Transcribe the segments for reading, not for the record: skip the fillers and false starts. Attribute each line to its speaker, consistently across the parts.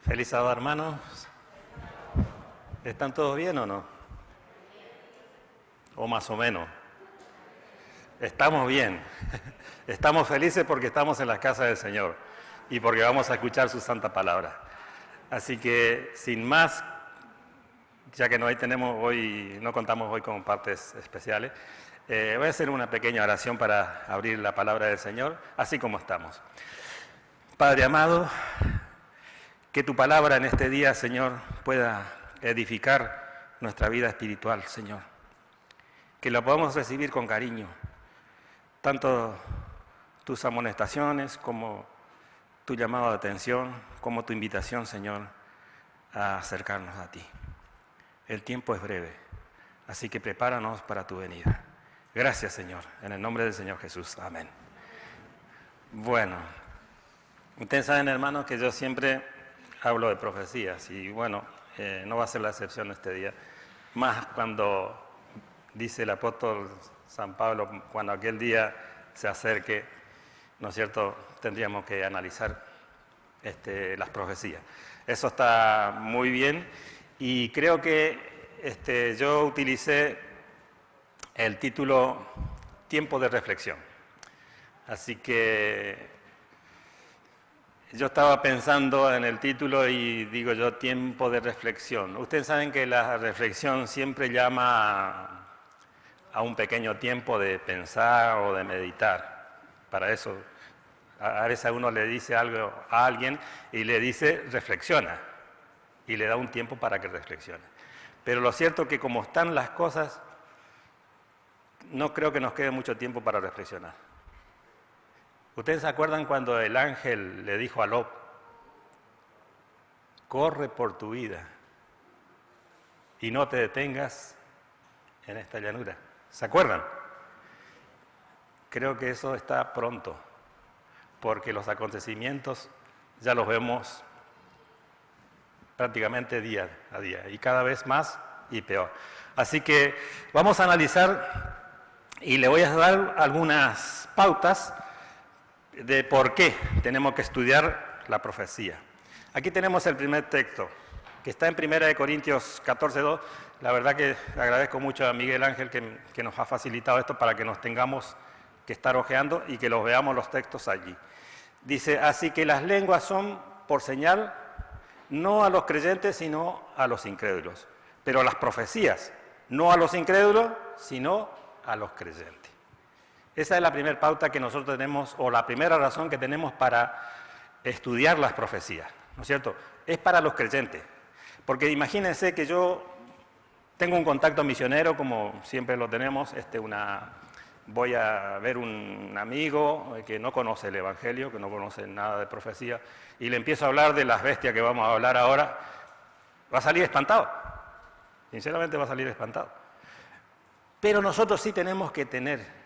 Speaker 1: Feliz sábado, hermanos. ¿Están todos bien o no? O más o menos. Estamos bien. Estamos felices porque estamos en la casa del Señor y porque vamos a escuchar su santa palabra. Así que, sin más, ya que no contamos hoy con partes especiales, voy a hacer una pequeña oración para abrir la palabra del Señor, así como estamos. Padre amado, que tu palabra en este día, Señor, pueda edificar nuestra vida espiritual, Señor. Que la podamos recibir con cariño, tanto tus amonestaciones como tu llamado de atención, como tu invitación, Señor, a acercarnos a ti. El tiempo es breve, así que prepáranos para tu venida. Gracias, Señor, en el nombre del Señor Jesús. Amén. Bueno, ustedes saben, hermanos, que yo siempre hablo de profecías y bueno, no va a ser la excepción este día, más cuando dice el apóstol San Pablo, cuando aquel día se acerque, ¿no es cierto?, tendríamos que analizar las profecías. Eso está muy bien y creo que yo utilicé el título Tiempo de reflexión. Así que yo estaba pensando en el título y digo yo, tiempo de reflexión. Ustedes saben que la reflexión siempre llama a un pequeño tiempo de pensar o de meditar. Para eso, a veces uno le dice algo a alguien y le dice reflexiona y le da un tiempo para que reflexione. Pero lo cierto es que como están las cosas, no creo que nos quede mucho tiempo para reflexionar. ¿Ustedes se acuerdan cuando el ángel le dijo a Lot, corre por tu vida y no te detengas en esta llanura? ¿Se acuerdan? Creo que eso está pronto, porque los acontecimientos ya los vemos prácticamente día a día, y cada vez más y peor. Así que vamos a analizar y le voy a dar algunas pautas de por qué tenemos que estudiar la profecía. Aquí tenemos el primer texto, que está en 1 Corintios 14:2. La verdad que agradezco mucho a Miguel Ángel que nos ha facilitado esto para que nos tengamos que estar hojeando y que los veamos los textos allí. Dice, así que las lenguas son por señal, no a los creyentes, sino a los incrédulos. Pero las profecías, no a los incrédulos, sino a los creyentes. Esa es la primera pauta que nosotros tenemos, o la primera razón que tenemos para estudiar las profecías, ¿no es cierto? Es para los creyentes. Porque imagínense que yo tengo un contacto misionero, como siempre lo tenemos, voy a ver un amigo que no conoce el Evangelio, que no conoce nada de profecía, y le empiezo a hablar de las bestias que vamos a hablar ahora, va a salir espantado. Sinceramente va a salir espantado. Pero nosotros sí tenemos que tener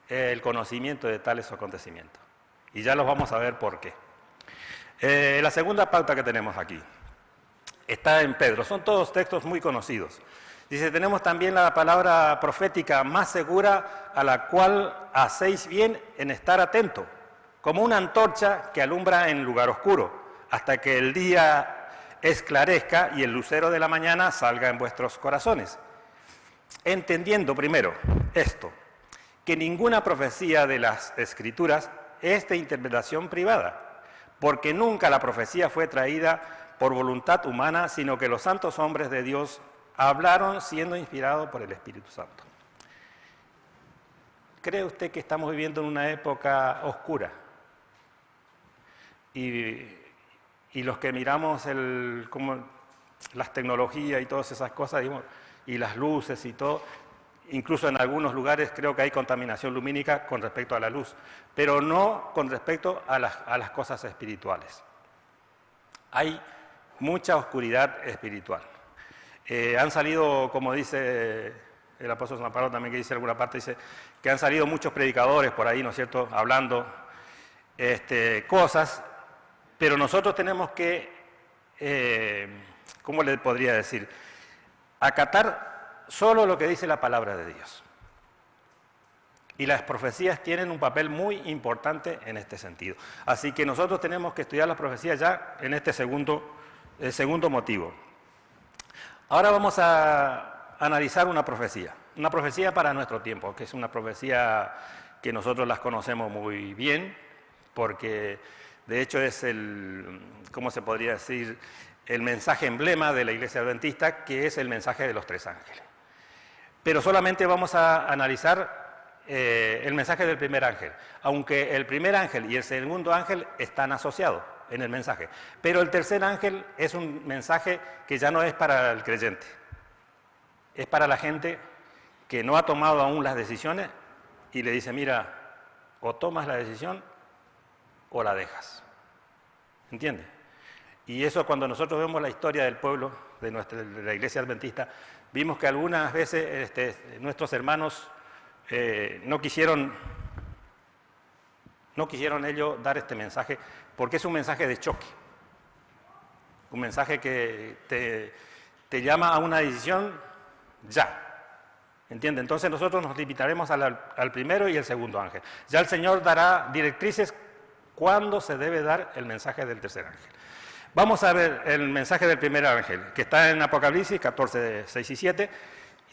Speaker 1: el conocimiento de tales acontecimientos. Y ya los vamos a ver por qué. La segunda pauta que tenemos aquí está en Pedro. Son todos textos muy conocidos. Dice, tenemos también la palabra profética más segura, a la cual hacéis bien en estar atento, como una antorcha que alumbra en lugar oscuro, hasta que el día esclarezca y el lucero de la mañana salga en vuestros corazones. Entendiendo primero esto, que ninguna profecía de las Escrituras es de interpretación privada, porque nunca la profecía fue traída por voluntad humana, sino que los santos hombres de Dios hablaron siendo inspirados por el Espíritu Santo. ¿Cree usted que estamos viviendo en una época oscura? Y los que miramos como las tecnologías y todas esas cosas, digamos, y las luces y todo, incluso en algunos lugares creo que hay contaminación lumínica con respecto a la luz, pero no con respecto a las cosas espirituales. Hay mucha oscuridad espiritual. Han salido, como dice el apóstol San Pablo también, que dice en alguna parte, dice que han salido muchos predicadores por ahí, ¿no es cierto?, hablando cosas, pero nosotros tenemos que, ¿cómo le podría decir?, acatar solo lo que dice la palabra de Dios. Y las profecías tienen un papel muy importante en este sentido. Así que nosotros tenemos que estudiar las profecías ya en este segundo motivo. Ahora vamos a analizar una profecía para nuestro tiempo, que es una profecía que nosotros las conocemos muy bien, porque de hecho es ¿cómo se podría decir? El mensaje emblema de la Iglesia Adventista, que es el mensaje de los 3 ángeles. Pero solamente vamos a analizar el mensaje del primer ángel, aunque el primer ángel y el segundo ángel están asociados en el mensaje. Pero el tercer ángel es un mensaje que ya no es para el creyente, es para la gente que no ha tomado aún las decisiones y le dice, mira, o tomas la decisión o la dejas. ¿Entiendes? Y eso cuando nosotros vemos la historia del pueblo, de la Iglesia Adventista, vimos que algunas veces nuestros hermanos no quisieron ellos dar este mensaje, porque es un mensaje de choque, un mensaje que te llama a una decisión ya. ¿Entiende? Entonces nosotros nos limitaremos al primero y el segundo ángel. Ya el Señor dará directrices cuándo se debe dar el mensaje del tercer ángel. Vamos a ver el mensaje del primer ángel, que está en Apocalipsis 14, 6 y 7.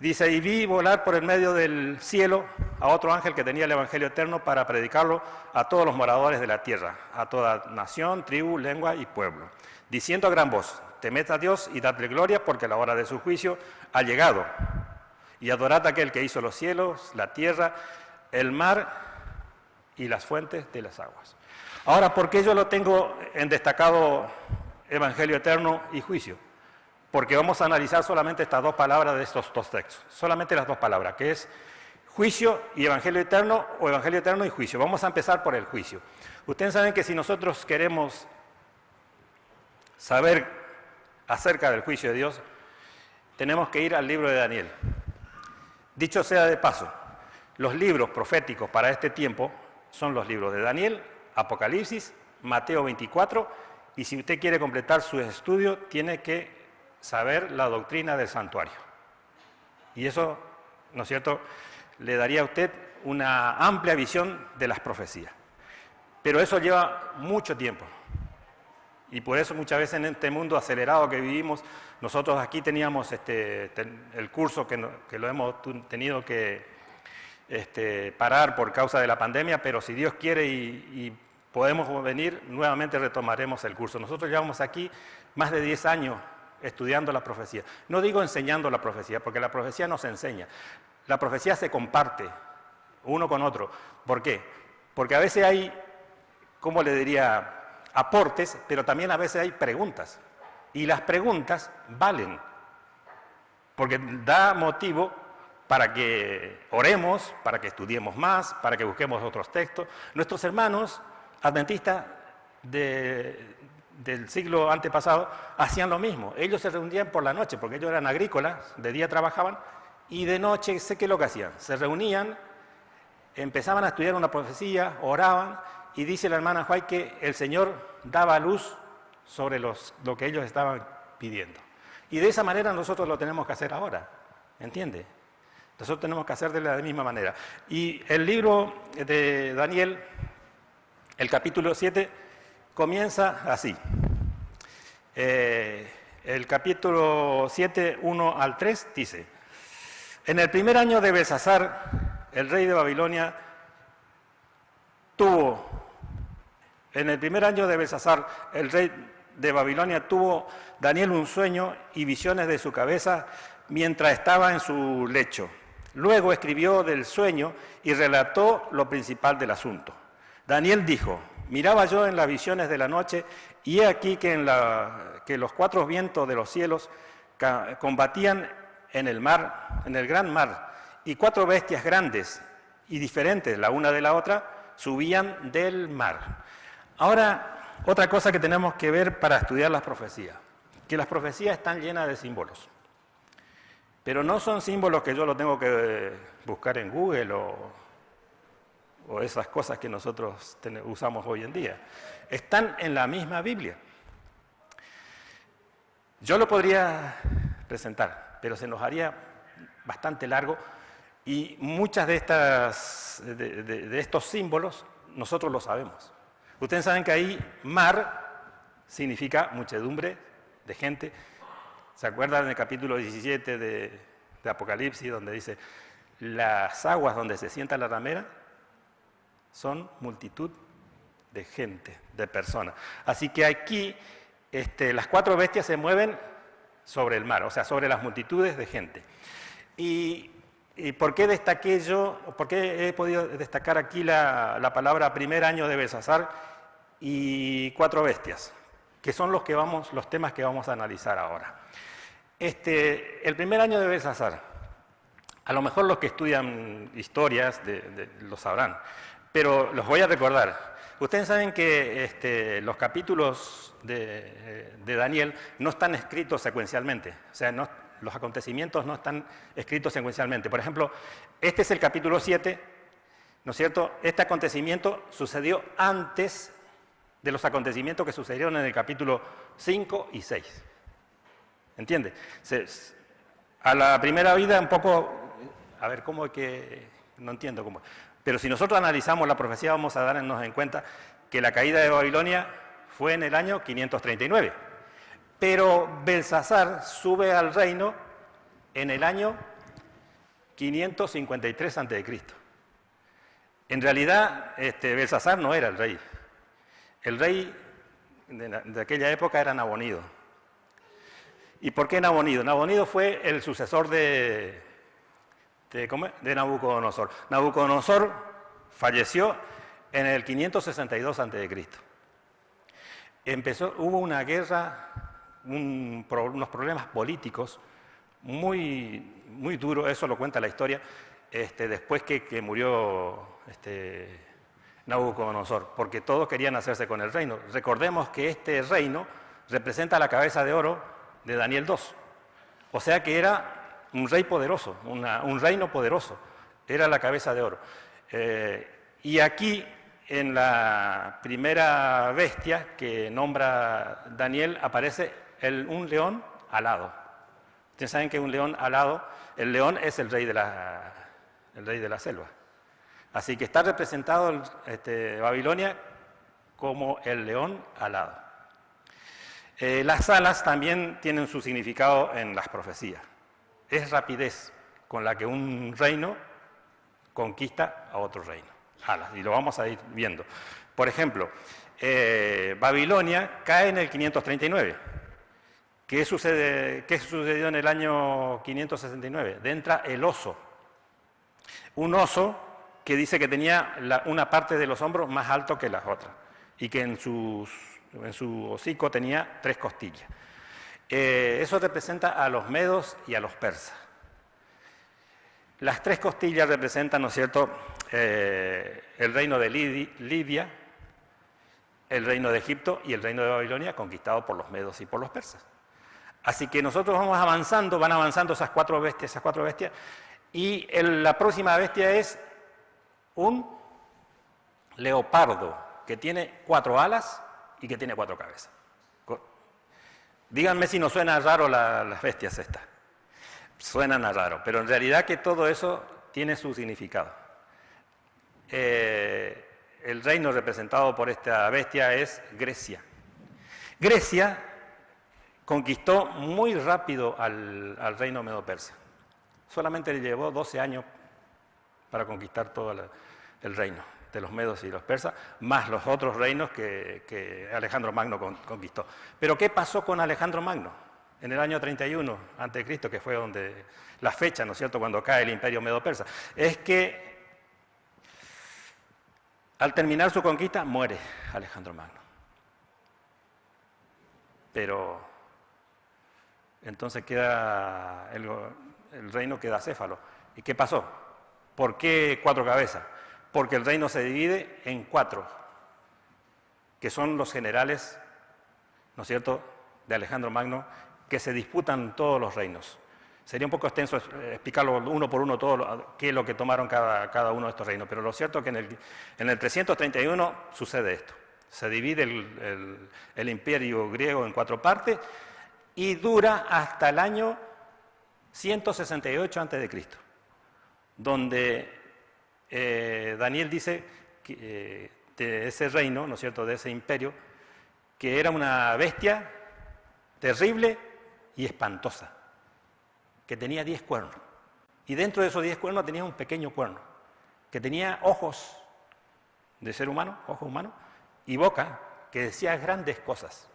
Speaker 1: Dice, y vi volar por el medio del cielo a otro ángel que tenía el Evangelio eterno para predicarlo a todos los moradores de la tierra, a toda nación, tribu, lengua y pueblo, diciendo a gran voz, temed a Dios y dadle gloria, porque la hora de su juicio ha llegado. Y adorad a aquel que hizo los cielos, la tierra, el mar y las fuentes de las aguas. Ahora, ¿por qué yo lo tengo en destacado Evangelio eterno y juicio? Porque vamos a analizar solamente estas 2 palabras de estos 2 textos, solamente las 2 palabras, que es juicio y Evangelio eterno, o Evangelio eterno y juicio. Vamos a empezar por el juicio. Ustedes saben que si nosotros queremos saber acerca del juicio de Dios, tenemos que ir al libro de Daniel. Dicho sea de paso, los libros proféticos para este tiempo son los libros de Daniel, Apocalipsis, Mateo 24, y si usted quiere completar su estudio, tiene que saber la doctrina del santuario. Y eso, ¿no es cierto?, le daría a usted una amplia visión de las profecías. Pero eso lleva mucho tiempo. Y por eso muchas veces en este mundo acelerado que vivimos, nosotros aquí teníamos el curso que lo hemos tenido que parar por causa de la pandemia, pero si Dios quiere y podemos venir, nuevamente retomaremos el curso. Nosotros llevamos aquí más de 10 años estudiando la profecía. No digo enseñando la profecía, porque la profecía no se enseña. La profecía se comparte uno con otro. ¿Por qué? Porque a veces hay, ¿cómo le diría?, aportes, pero también a veces hay preguntas. Y las preguntas valen, porque da motivo para que oremos, para que estudiemos más, para que busquemos otros textos. Nuestros hermanos adventistas del siglo antepasado hacían lo mismo. Ellos se reunían por la noche, porque ellos eran agrícolas, de día trabajaban, y de noche, sé qué es lo que hacían. Se reunían, empezaban a estudiar una profecía, oraban, y dice la hermana White que el Señor daba luz sobre lo que ellos estaban pidiendo. Y de esa manera nosotros lo tenemos que hacer ahora, ¿entiende? Nosotros tenemos que hacer de la misma manera. Y el libro de Daniel, el capítulo 7, comienza así. El capítulo 7, 1 al 3, dice, en el primer año de Belsasar, el rey de Babilonia, tuvo Daniel un sueño y visiones de su cabeza mientras estaba en su lecho. Luego escribió del sueño y relató lo principal del asunto. Daniel dijo, miraba yo en las visiones de la noche y he aquí que los 4 vientos de los cielos combatían en el mar, en el gran mar, y 4 bestias grandes y diferentes la una de la otra subían del mar. Ahora, otra cosa que tenemos que ver para estudiar las profecías, que las profecías están llenas de símbolos, pero no son símbolos que yo lo tengo que buscar en Google o esas cosas que nosotros usamos hoy en día. Están en la misma Biblia. Yo lo podría presentar, pero se nos haría bastante largo Y muchas de estos símbolos nosotros lo sabemos. Ustedes saben que ahí mar significa muchedumbre de gente. ¿Se acuerdan del capítulo 17 de Apocalipsis, donde dice, las aguas donde se sienta la ramera son multitud de gente, de personas? Así que aquí las 4 bestias se mueven sobre el mar, o sea, sobre las multitudes de gente. ¿Y por qué destaqué yo, por qué he podido destacar aquí la palabra primer año de Belsasar y 4 bestias? Que son los temas que vamos a analizar ahora. El primer año de Belsasar, a lo mejor los que estudian historias lo sabrán, pero los voy a recordar. Ustedes saben que los capítulos de Daniel no están escritos secuencialmente, o sea, los acontecimientos no están escritos secuencialmente. Por ejemplo, este es el capítulo 7, ¿no es cierto? Este acontecimiento sucedió antes de los acontecimientos que sucedieron en el capítulo 5 y 6. ¿Entiende? A la primera vida un poco, a ver, ¿cómo es que...? No entiendo cómo. Pero si nosotros analizamos la profecía, vamos a darnos en cuenta que la caída de Babilonia fue en el año 539. Pero Belsasar sube al reino en el año 553 a.C. En realidad, Belsasar no era el rey. El rey de aquella época era Nabonido. ¿Y por qué Nabonido? Nabonido fue el sucesor de Nabucodonosor. Nabucodonosor falleció en el 562 a.C. Hubo una guerra, unos problemas políticos muy duros, eso lo cuenta la historia, después que murió Nabucodonosor, porque todos querían hacerse con el reino. Recordemos que este reino representa la cabeza de oro de Daniel 2. O sea que era un rey poderoso, un reino poderoso, era la cabeza de oro. Y aquí, en la primera bestia que nombra Daniel, aparece un león alado. Ustedes saben que un león alado, el león es el rey de la selva. Así que está representado Babilonia como el león alado. Las alas también tienen su significado en las profecías. Es rapidez con la que un reino conquista a otro reino. Alas, y lo vamos a ir viendo. Por ejemplo, Babilonia cae en el 539. ¿Qué sucedió en el año 569? Entra el oso. Un oso que dice que tenía una parte de los hombros más alto que las otras y que en su hocico tenía 3 costillas. Eso representa a los medos y a los persas. Las 3 costillas representan, ¿no es cierto?, el reino de Libia, el reino de Egipto y el reino de Babilonia, conquistado por los medos y por los persas. Así que nosotros vamos avanzando, van avanzando esas cuatro bestias, y la próxima bestia es un leopardo que tiene 4 alas y que tiene 4 cabezas. Díganme si no suena raro las bestias estas. Suenan a raro, pero en realidad que todo eso tiene su significado. El reino representado por esta bestia es Grecia. Grecia conquistó muy rápido al reino medo-persa. Solamente le llevó 12 años para conquistar todo el reino de los medos y los persas, más los otros reinos que Alejandro Magno conquistó. Pero ¿qué pasó con Alejandro Magno? En el año 31 a.C., que fue donde la fecha, ¿no es cierto?, cuando cae el imperio medo-persa, es que al terminar su conquista muere Alejandro Magno. Pero entonces queda el reino queda acéfalo. ¿Y qué pasó? ¿Por qué 4 cabezas? Porque el reino se divide en 4, que son los generales, ¿no es cierto?, de Alejandro Magno, que se disputan todos los reinos. Sería un poco extenso explicarlo uno por uno todo qué es lo que tomaron cada uno de estos reinos, pero lo cierto es que en el 331 sucede esto. Se divide el imperio griego en 4 partes y dura hasta el año 168 a.C. donde Daniel dice que, de ese reino, ¿no es cierto?, de ese imperio, que era una bestia terrible y espantosa, que tenía 10 cuernos. Y dentro de esos 10 cuernos tenía un pequeño cuerno, que tenía ojos de ser humano, ojos humanos, y boca que decía grandes cosas.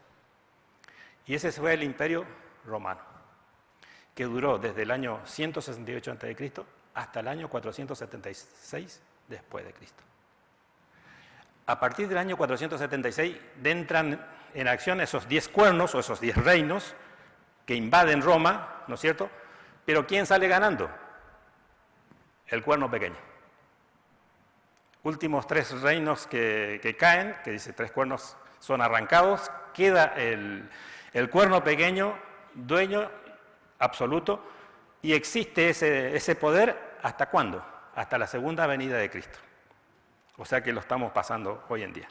Speaker 1: Y ese fue el imperio romano, que duró desde el año 168 a.C. hasta el año 476 después de Cristo. A partir del año 476 entran en acción esos 10 cuernos o esos 10 reinos que invaden Roma, ¿no es cierto? Pero ¿quién sale ganando? El cuerno pequeño. Últimos 3 reinos que caen, que dice 3 cuernos son arrancados, queda el cuerno pequeño, dueño absoluto, y existe ese poder ¿hasta cuándo? Hasta la segunda venida de Cristo. O sea que lo estamos pasando hoy en día.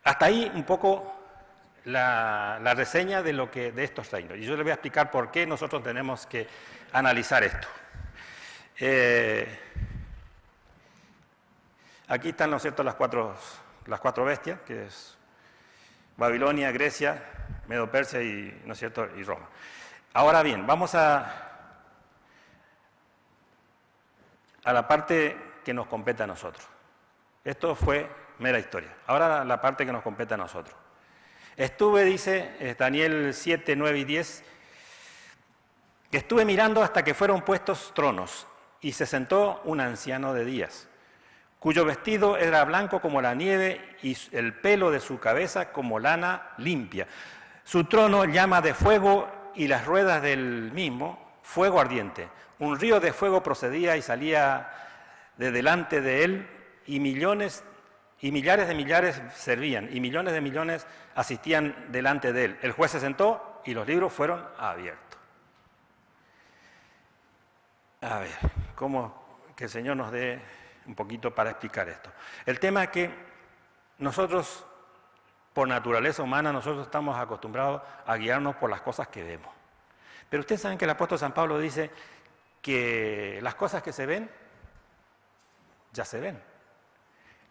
Speaker 1: Hasta ahí un poco la reseña de estos reinos. Y yo les voy a explicar por qué nosotros tenemos que analizar esto. Aquí están, ¿no es cierto?, las cuatro bestias, que es Babilonia, Grecia, Medo-Persia y, ¿no es cierto?, y Roma. Ahora bien, vamos a la parte que nos compete a nosotros. Esto fue mera historia. Ahora la parte que nos compete a nosotros. Dice Daniel 7, 9 y 10, que estuve mirando hasta que fueron puestos tronos, y se sentó un anciano de días, cuyo vestido era blanco como la nieve y el pelo de su cabeza como lana limpia. Su trono llama de fuego y las ruedas del mismo fuego ardiente. Un río de fuego procedía y salía de delante de él, y millones y millares de millares servían, y millones de millones asistían delante de él. El juez se sentó y los libros fueron abiertos. A ver, que el Señor nos dé un poquito para explicar esto. El tema es que nosotros, por naturaleza humana, nosotros estamos acostumbrados a guiarnos por las cosas que vemos. Pero ustedes saben que el apóstol San Pablo dice que las cosas que se ven, ya se ven.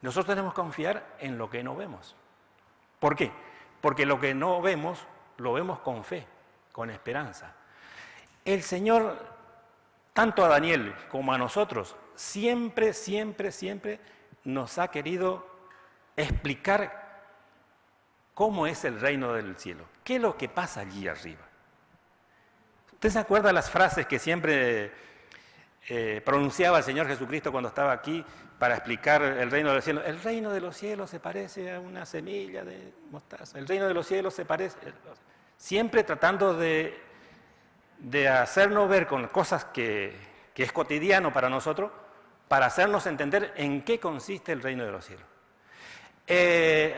Speaker 1: Nosotros tenemos que confiar en lo que no vemos. ¿Por qué? Porque lo que no vemos, lo vemos con fe, con esperanza. El Señor, tanto a Daniel como a nosotros, siempre nos ha querido explicar cómo es el reino del cielo. ¿Qué es lo que pasa allí arriba? ¿Usted se acuerda las frases que siempre pronunciaba el Señor Jesucristo cuando estaba aquí para explicar el reino del cielo? El reino de los cielos se parece a una semilla de mostaza. El reino de los cielos se parece... Siempre tratando de hacernos ver con cosas que es cotidiano para nosotros, para hacernos entender en qué consiste el reino de los cielos.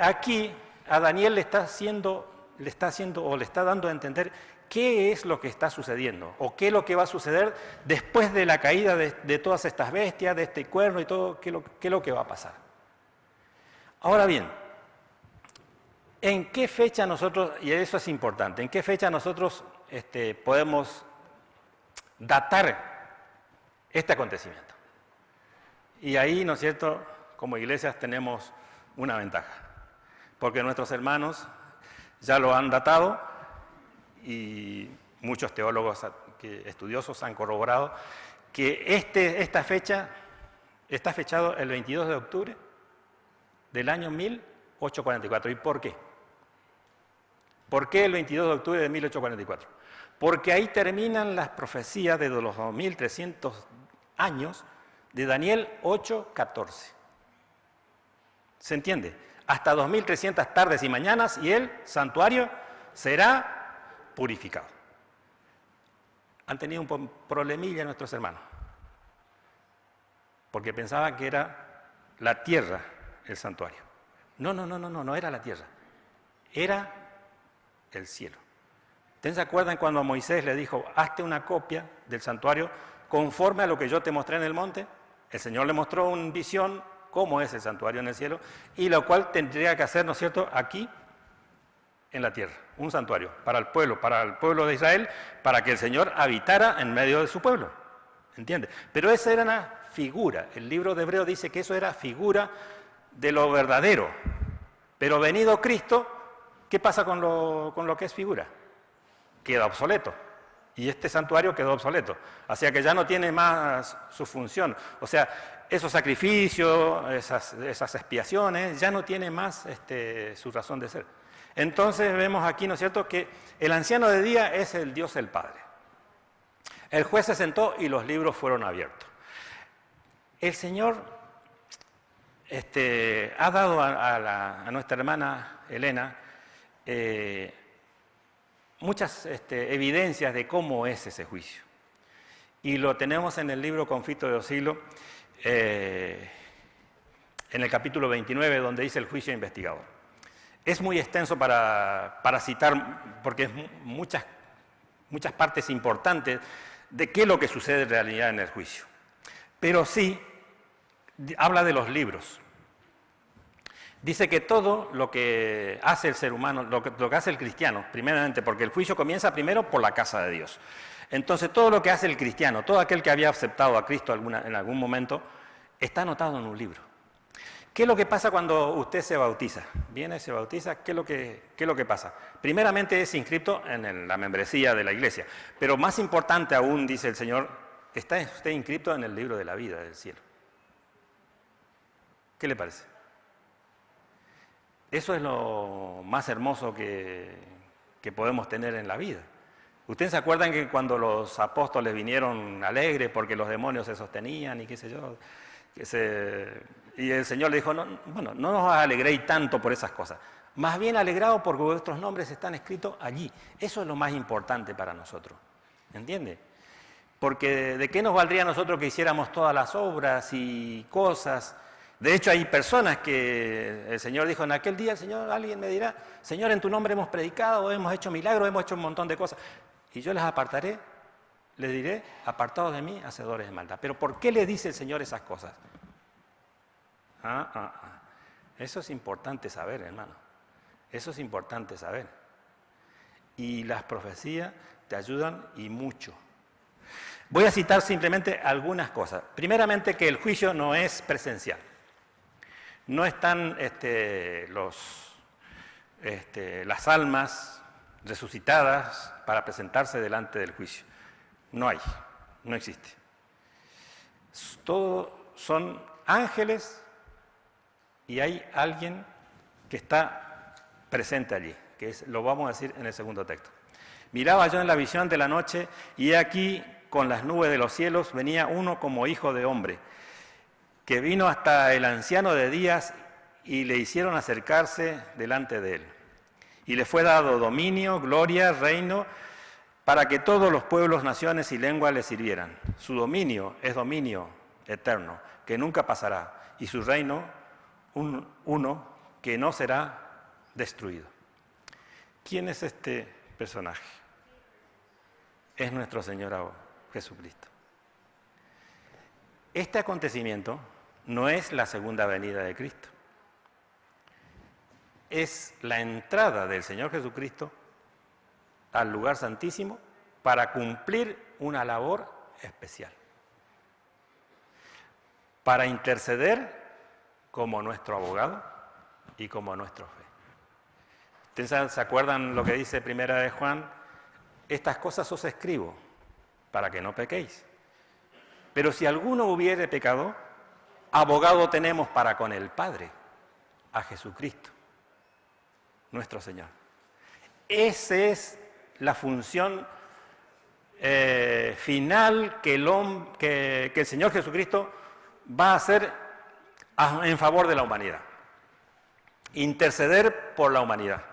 Speaker 1: Aquí a Daniel le está dando a entender qué es lo que está sucediendo, o qué es lo que va a suceder después de la caída de todas estas bestias, de este cuerno y todo, qué es lo que va a pasar. Ahora bien, ¿en qué fecha nosotros, y eso es importante, en qué fecha nosotros podemos datar este acontecimiento? Y ahí, ¿no es cierto?, como iglesias tenemos una ventaja, porque nuestros hermanos ya lo han datado y muchos teólogos estudiosos han corroborado que esta fecha está fechado el 22 de octubre del año 1844. ¿Y por qué? ¿Por qué el 22 de octubre de 1844? Porque ahí terminan las profecías de los 2300 años de Daniel 8:14. ¿Se entiende? Hasta 2300 tardes y mañanas y el santuario será purificado. Han tenido un problemilla nuestros hermanos, porque pensaban que era la tierra el santuario. No era la tierra, era el cielo. ¿Ustedes se acuerdan cuando a Moisés le dijo, hazte una copia del santuario conforme a lo que yo te mostré en el monte? El Señor le mostró una visión, cómo es el santuario en el cielo, y lo cual tendría que hacer, ¿no es cierto?, aquí en la tierra, un santuario para el pueblo de Israel, para que el Señor habitara en medio de su pueblo. ¿Entiende? Pero esa era una figura. El libro de Hebreos dice que eso era figura de lo verdadero. Pero venido Cristo, ¿qué pasa con lo que es figura? Queda obsoleto. Y este santuario quedó obsoleto. O sea que ya no tiene más su función. O sea, esos sacrificios, esas expiaciones, ya no tiene más su razón de ser. Entonces vemos aquí, ¿no es cierto?, que el anciano de día es el Dios el Padre. El juez se sentó y los libros fueron abiertos. El Señor ha dado a nuestra hermana Elena muchas evidencias de cómo es ese juicio. Y lo tenemos en el libro Conflicto de los Siglos, en el capítulo 29, donde dice el juicio investigador. Es muy extenso para citar, porque es muchas partes importantes de qué es lo que sucede en realidad en el juicio. Pero sí, habla de los libros. Dice que todo lo que hace el ser humano, lo que hace el cristiano, primeramente, porque el juicio comienza primero por la casa de Dios. Entonces, todo lo que hace el cristiano, todo aquel que había aceptado a Cristo en algún momento, está anotado en un libro. ¿Qué es lo que pasa cuando usted se bautiza? Viene, se bautiza, ¿qué es lo que pasa? Primeramente es inscrito en la membresía de la iglesia, pero más importante aún, dice el Señor, está usted inscrito en el libro de la vida del cielo. ¿Qué le parece? Eso es lo más hermoso que podemos tener en la vida. ¿Ustedes se acuerdan que cuando los apóstoles vinieron alegres porque los demonios se sostenían y qué sé yo? Y el Señor le dijo, no os alegréis tanto por esas cosas, más bien alegraos porque vuestros nombres están escritos allí. Eso es lo más importante para nosotros, ¿entiende? Porque ¿de qué nos valdría a nosotros que hiciéramos todas las obras y cosas? De hecho hay personas que el Señor dijo, en aquel día alguien me dirá, Señor, en tu nombre hemos predicado, hemos hecho milagros, hemos hecho un montón de cosas, y yo les apartaré, les diré, apartados de mí, hacedores de maldad. ¿Pero por qué le dice el Señor esas cosas? Eso es importante saber, hermano. Eso es importante saber. Y las profecías te ayudan y mucho. Voy a citar simplemente algunas cosas. Primeramente, que el juicio no es presencial. No están las almas resucitadas para presentarse delante del juicio. No hay, no existe. Todos son ángeles y hay alguien que está presente allí, lo vamos a decir en el segundo texto. Miraba yo en la visión de la noche y he aquí con las nubes de los cielos venía uno como hijo de hombre, que vino hasta el anciano de días y le hicieron acercarse delante de él. Y le fue dado dominio, gloria, reino, para que todos los pueblos, naciones y lenguas le sirvieran. Su dominio es dominio eterno, que nunca pasará, y su reino uno que no será destruido. ¿Quién es este personaje? Es nuestro Señor Jesucristo. Este acontecimiento no es la segunda venida de Cristo. Es la entrada del Señor Jesucristo al lugar santísimo para cumplir una labor especial. Para interceder como nuestro abogado y como nuestro juez. ¿Ustedes se acuerdan lo que dice Primera de Juan? Estas cosas os escribo para que no pequéis. Pero si alguno hubiere pecado, abogado tenemos para con el Padre, a Jesucristo, nuestro Señor. Esa es la función final que el Señor Jesucristo va a hacer en favor de la humanidad. Interceder por la humanidad.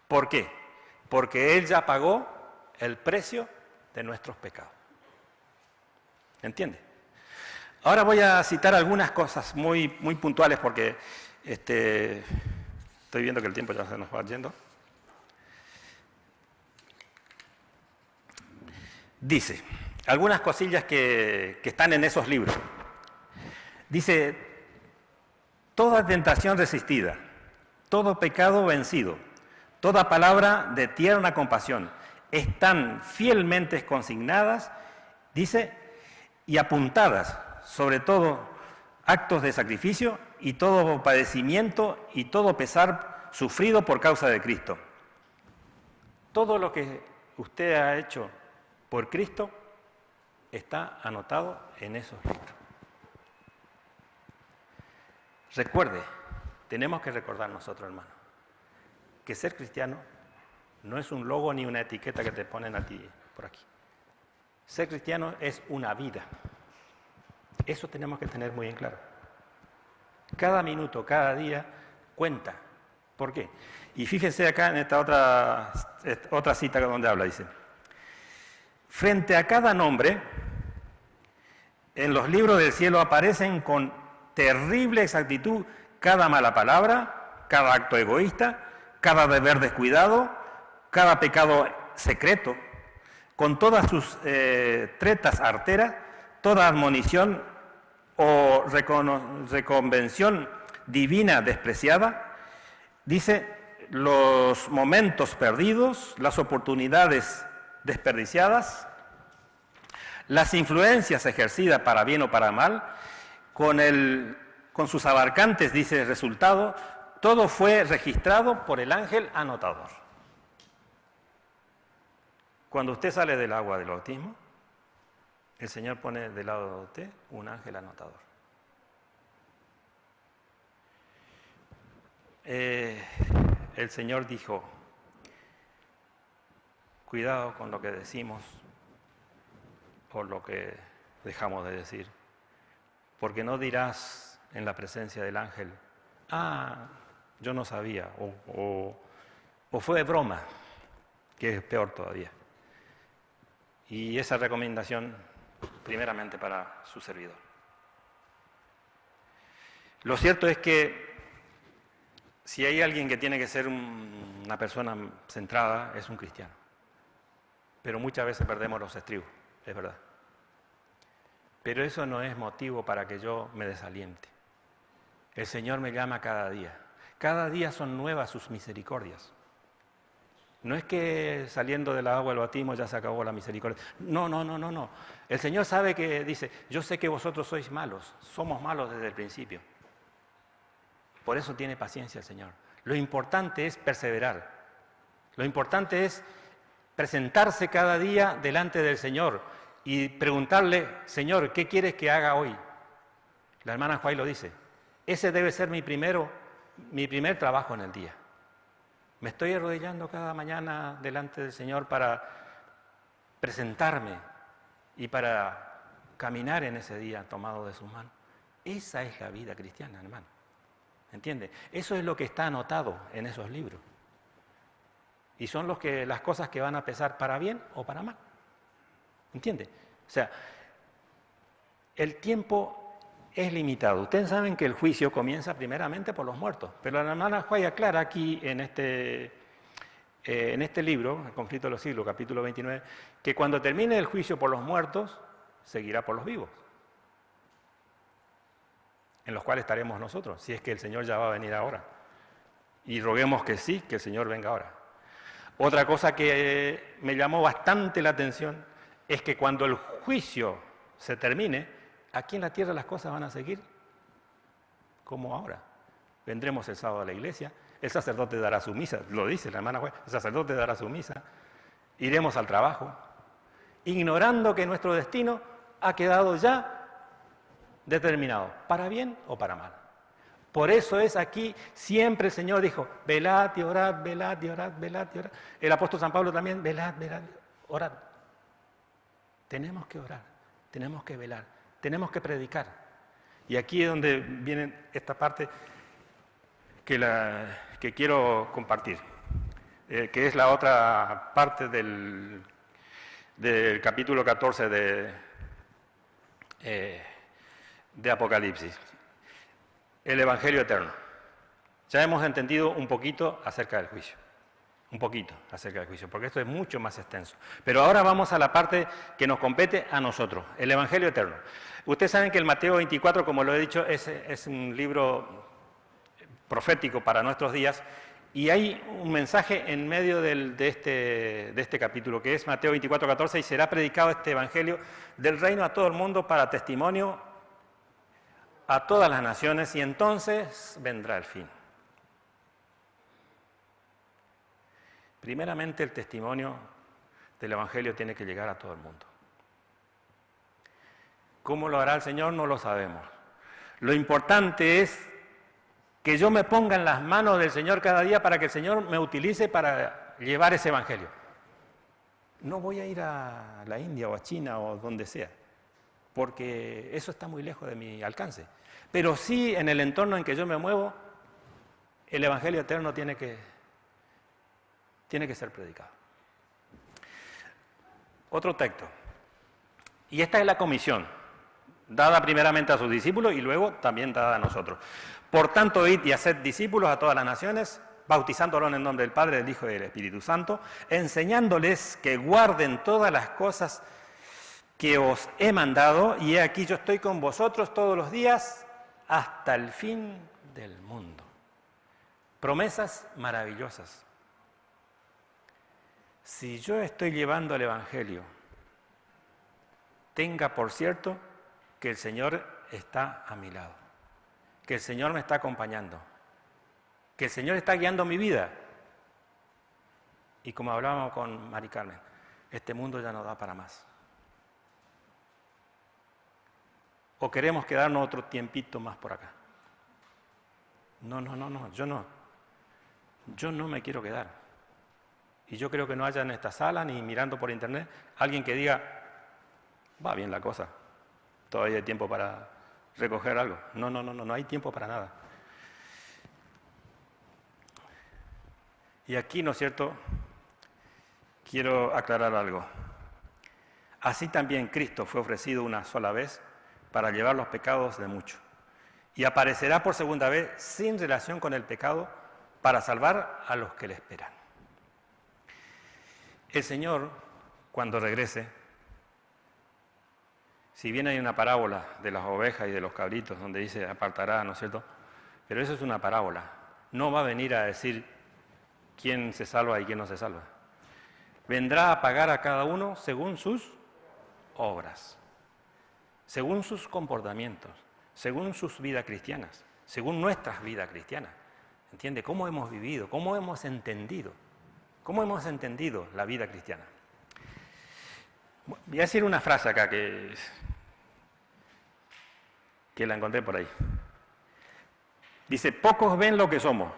Speaker 1: ¿Por qué? Porque Él ya pagó el precio de nuestros pecados. ¿Entiende? Ahora voy a citar algunas cosas muy puntuales porque estoy viendo que el tiempo ya se nos va yendo. Dice, algunas cosillas que están en esos libros. Dice, toda tentación resistida, todo pecado vencido, Toda palabra de tierna compasión están fielmente consignadas, dice, y apuntadas, sobre todo actos de sacrificio y todo padecimiento y todo pesar sufrido por causa de Cristo. Todo lo que usted ha hecho por Cristo está anotado en esos libros. Recuerde, tenemos que recordar nosotros, hermano, que ser cristiano no es un logo ni una etiqueta que te ponen a ti por aquí. Ser cristiano es una vida. Eso tenemos que tener muy en claro. Cada minuto, cada día cuenta. ¿Por qué? Y fíjense acá en esta otra cita donde habla, dice: frente a cada nombre, en los libros del cielo aparecen con terrible exactitud cada mala palabra, cada acto egoísta, cada deber descuidado, cada pecado secreto, con todas sus tretas arteras, toda admonición o reconvención divina despreciada. Dice, los momentos perdidos, las oportunidades desperdiciadas, las influencias ejercidas para bien o para mal, con sus abarcantes, dice, resultado, todo fue registrado por el ángel anotador. Cuando usted sale del agua del bautismo, el Señor pone del lado de usted un ángel anotador. El Señor dijo, cuidado con lo que decimos o lo que dejamos de decir, porque no dirás en la presencia del ángel, yo no sabía, o fue de broma, que es peor todavía. Y esa recomendación, primeramente para su servidor. Lo cierto es que si hay alguien que tiene que ser una persona centrada, es un cristiano. Pero muchas veces perdemos los estribos, es verdad. Pero eso no es motivo para que yo me desaliente. El Señor me llama cada día. Cada día son nuevas sus misericordias. No es que saliendo del agua del bautismo ya se acabó la misericordia. No. El Señor sabe que dice, yo sé que vosotros sois malos, somos malos desde el principio. Por eso tiene paciencia el Señor. Lo importante es perseverar. Lo importante es presentarse cada día delante del Señor y preguntarle, Señor, ¿qué quieres que haga hoy? La hermana Juay lo dice. Ese debe ser mi primer trabajo en el día. Me estoy arrodillando cada mañana delante del Señor para presentarme y para caminar en ese día tomado de sus manos. Esa es la vida cristiana, hermano. ¿Entiende? Eso es lo que está anotado en esos libros. Y son las cosas que van a pesar para bien o para mal. ¿Entiende? O sea, el tiempo es limitado. Ustedes saben que el juicio comienza primeramente por los muertos. Pero la hermana Juay aclara aquí en este libro, El conflicto de los siglos, capítulo 29, que cuando termine el juicio por los muertos, seguirá por los vivos, en los cuales estaremos nosotros, si es que el Señor ya va a venir ahora. Y roguemos que sí, que el Señor venga ahora. Otra cosa que me llamó bastante la atención es que cuando el juicio se termine, aquí en la tierra las cosas van a seguir como ahora. Vendremos el sábado a la iglesia, el sacerdote dará su misa, lo dice la hermana Juez, el sacerdote dará su misa, iremos al trabajo, ignorando que nuestro destino ha quedado ya determinado, para bien o para mal. Por eso es aquí, siempre el Señor dijo, velad y orad, velad y orad, velad y orad. El apóstol San Pablo también, velad, orad. Tenemos que orar, tenemos que velar, tenemos que predicar. Y aquí es donde viene esta parte que quiero compartir, que es la otra parte del capítulo 14 de Apocalipsis. El Evangelio eterno. Ya hemos entendido un poquito acerca del juicio. Un poquito acerca del juicio, porque esto es mucho más extenso. Pero ahora vamos a la parte que nos compete a nosotros, el Evangelio eterno. Ustedes saben que el Mateo 24, como lo he dicho, es un libro profético para nuestros días, Y hay un mensaje en medio de este capítulo, que es Mateo 24, 14, y será predicado este evangelio del reino a todo el mundo para testimonio a todas las naciones, y entonces vendrá el fin. Primeramente, el testimonio del evangelio tiene que llegar a todo el mundo. ¿Cómo lo hará el Señor? No lo sabemos. Lo importante es que yo me ponga en las manos del Señor cada día para que el Señor me utilice para llevar ese evangelio. No voy a ir a la India o a China o donde sea, porque eso está muy lejos de mi alcance. Pero sí, en el entorno en que yo me muevo, el evangelio eterno tiene que ser predicado. Otro texto. Y esta es la comisión, dada primeramente a sus discípulos y luego también dada a nosotros. Por tanto, id y haced discípulos a todas las naciones, bautizándolos en el nombre del Padre, del Hijo y del Espíritu Santo, enseñándoles que guarden todas las cosas que os he mandado, y he aquí yo estoy con vosotros todos los días hasta el fin del mundo. Promesas maravillosas. Si yo estoy llevando el Evangelio, tenga por cierto que el Señor está a mi lado, que el Señor me está acompañando, que el Señor está guiando mi vida. Y como hablábamos con Mari Carmen, este mundo ya no da para más. ¿O queremos quedarnos otro tiempito más por acá? No, yo no me quiero quedar. Y yo creo que no haya en esta sala, ni mirando por internet, alguien que diga, va bien la cosa, todavía hay tiempo para recoger algo. No hay tiempo para nada. Y aquí, ¿no es cierto?, quiero aclarar algo. Así también Cristo fue ofrecido una sola vez para llevar los pecados de muchos, y aparecerá por segunda vez sin relación con el pecado para salvar a los que le esperan. El Señor, cuando regrese, si bien hay una parábola de las ovejas y de los cabritos donde dice apartará, ¿no es cierto?, pero eso es una parábola. No va a venir a decir quién se salva y quién no se salva. Vendrá a pagar a cada uno según sus obras, según sus comportamientos, según sus vidas cristianas, según nuestras vidas cristianas. ¿Entiende? ¿Cómo hemos vivido? ¿Cómo hemos entendido? ¿Cómo hemos entendido la vida cristiana? Voy a decir una frase acá que la encontré por ahí. Dice, pocos ven lo que somos,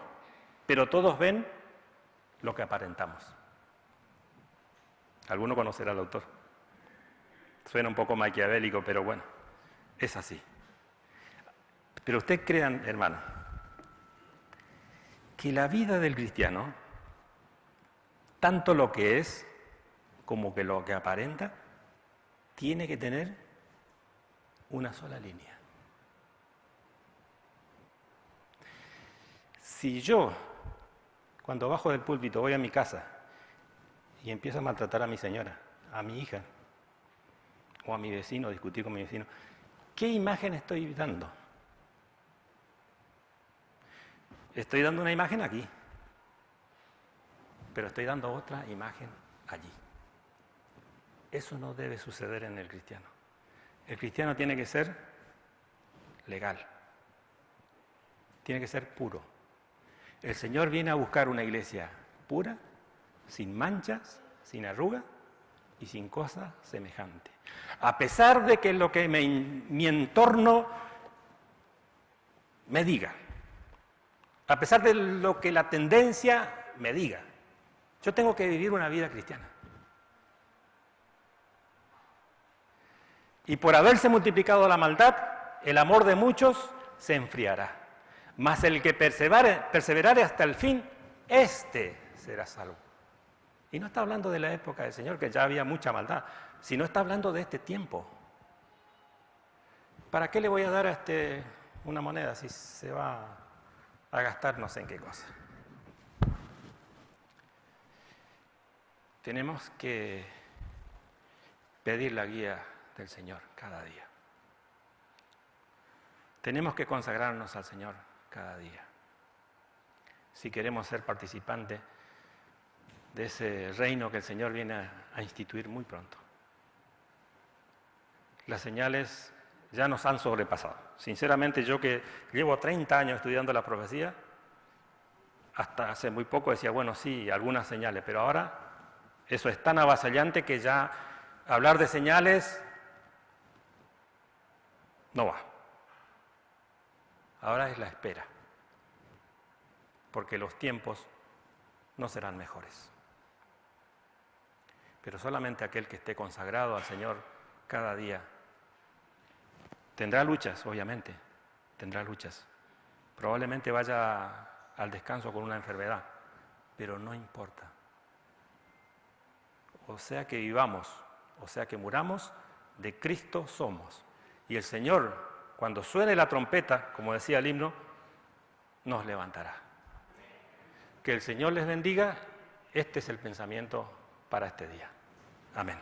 Speaker 1: pero todos ven lo que aparentamos. ¿Alguno conocerá al autor? Suena un poco maquiavélico, pero bueno, es así. Pero ustedes crean, hermano, que la vida del cristiano, tanto lo que es como que lo que aparenta, tiene que tener una sola línea. Si yo, cuando bajo del púlpito, voy a mi casa y empiezo a maltratar a mi señora, a mi hija, o a mi vecino, discutir con mi vecino, ¿qué imagen estoy dando? Estoy dando una imagen aquí, pero estoy dando otra imagen allí. Eso no debe suceder en el cristiano. El cristiano tiene que ser legal, tiene que ser puro. El Señor viene a buscar una iglesia pura, sin manchas, sin arrugas y sin cosas semejantes. A pesar de que lo que mi entorno me diga, a pesar de lo que la tendencia me diga, yo tengo que vivir una vida cristiana. Y por haberse multiplicado la maldad, el amor de muchos se enfriará. Mas el que perseverare hasta el fin, éste será salvo. Y no está hablando de la época del Señor, que ya había mucha maldad, sino está hablando de este tiempo. ¿Para qué le voy a dar a una moneda si se va a gastar no sé en qué cosa? Tenemos que pedir la guía del Señor cada día. Tenemos que consagrarnos al Señor cada día. si queremos ser participantes de ese reino que el Señor viene a instituir muy pronto. Las señales ya nos han sobrepasado. Sinceramente, yo que llevo 30 años estudiando la profecía, hasta hace muy poco decía, bueno, sí, algunas señales, pero ahora eso es tan avasallante que ya hablar de señales no va. Ahora es la espera, porque los tiempos no serán mejores. Pero solamente aquel que esté consagrado al Señor cada día tendrá luchas, obviamente, tendrá luchas. Probablemente vaya al descanso con una enfermedad, pero no importa. O sea que vivamos, o sea que muramos, de Cristo somos. Y el Señor, cuando suene la trompeta, como decía el himno, nos levantará. Que el Señor les bendiga. Este es el pensamiento para este día. Amén.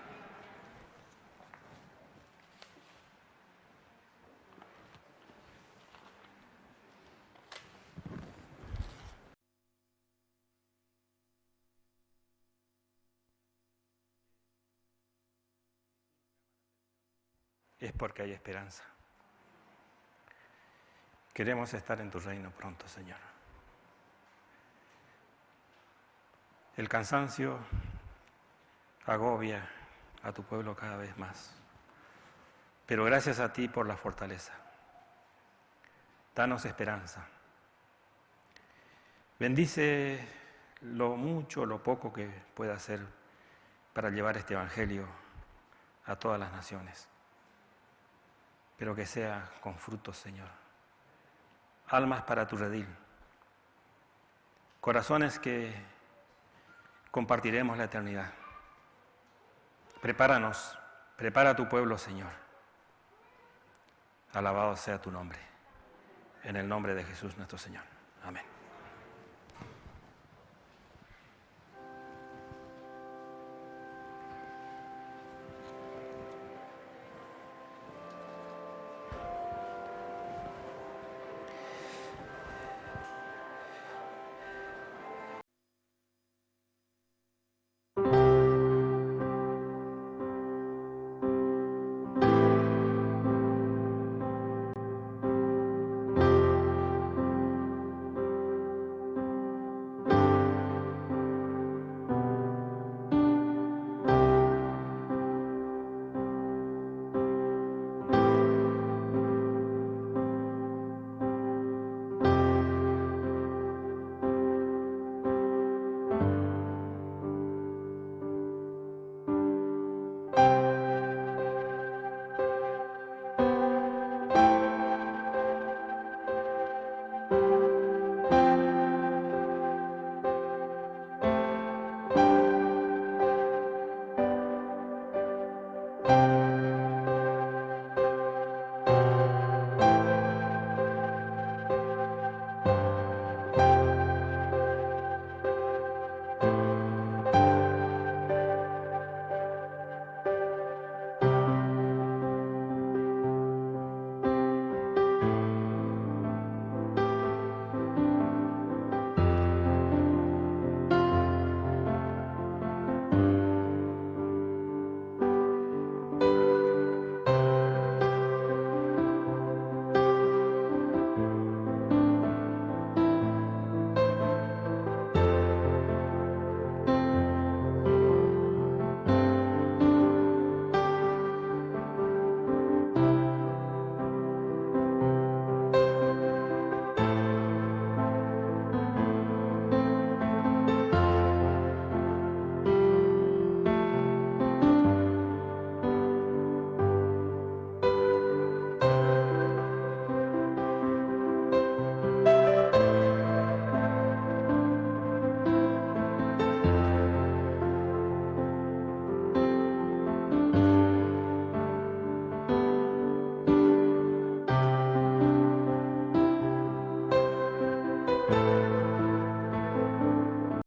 Speaker 1: Es porque hay esperanza. Queremos estar en tu reino pronto, Señor. El cansancio agobia a tu pueblo cada vez más. Pero gracias a ti por la fortaleza. Danos esperanza. Bendice lo mucho o lo poco que pueda hacer para llevar este evangelio a todas las naciones. Pero que sea con frutos, Señor. Almas para tu redil. Corazones que compartiremos la eternidad. Prepáranos, prepara a tu pueblo, Señor. Alabado sea tu nombre. En el nombre de Jesús nuestro Señor. Amén.